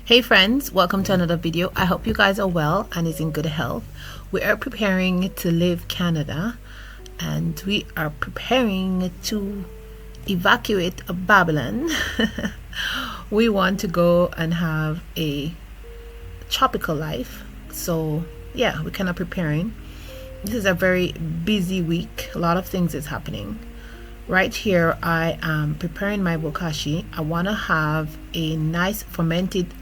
Hey friends, welcome to another video. I hope you guys are well and is in good health. We are preparing to leave Canada and we are preparing to evacuate Babylon. We want to go and have a tropical life. So yeah, we're kind of preparing. This is a very busy week. A lot of things is happening. Right here I am preparing my bokashi. I want to have a nice fermented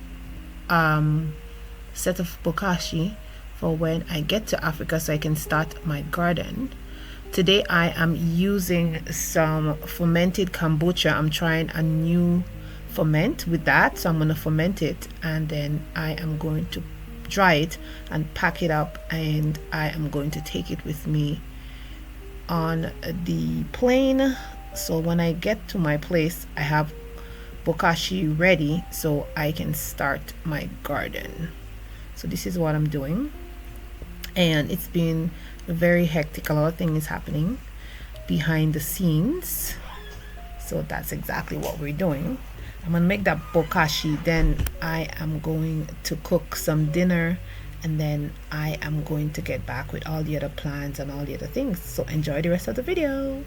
set of bokashi for when I get to Africa so I can start my garden. Today I am using some fermented kombucha. I'm trying a new ferment with that, so I'm going to ferment it and then I am going to dry it and pack it up, and I am going to take it with me on the plane. So when I get to my place I have bokashi ready so I can start my garden. So this is what I'm doing, and it's been very hectic. A lot of things happening behind the scenes, so that's exactly what we're doing. I'm gonna make that bokashi, then I am going to cook some dinner, and then I am going to get back with all the other plans and all the other things. So enjoy the rest of the video.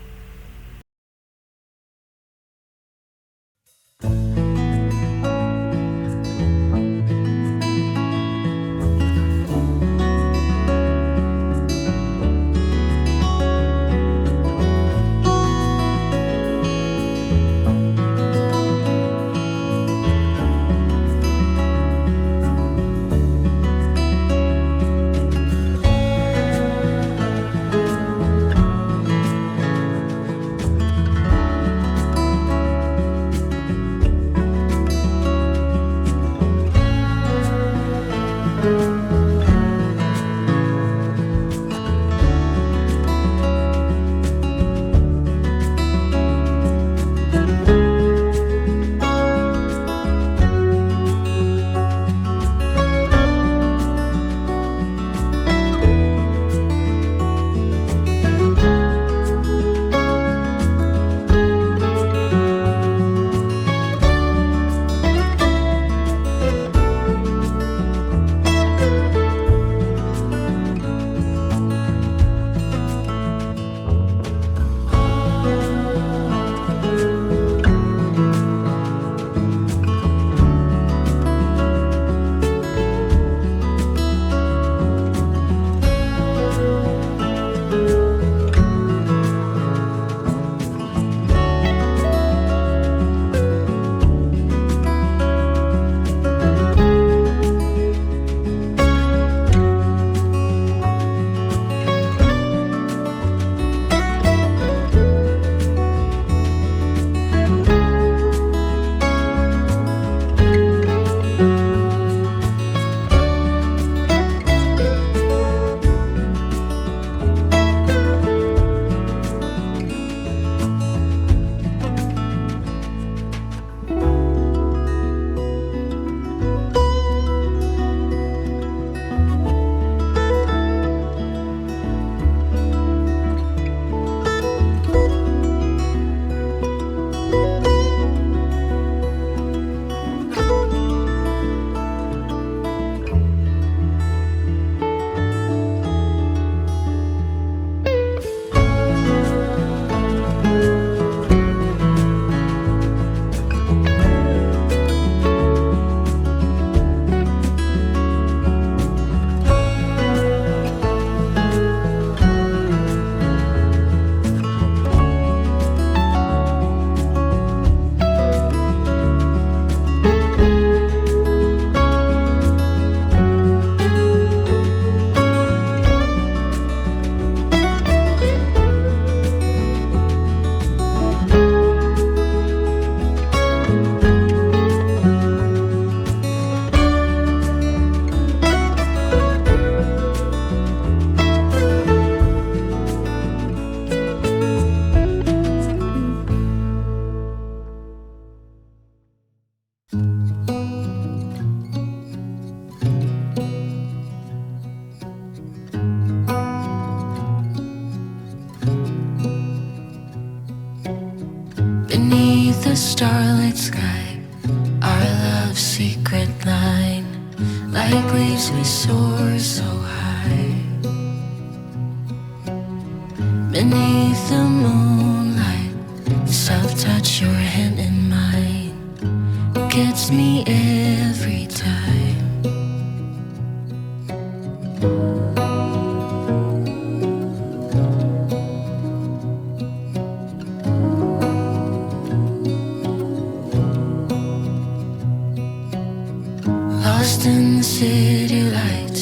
line. Like leaves we soar so high. Beneath the moonlight, the soft touch your hand in mine gets me every time. Lost in the city lights,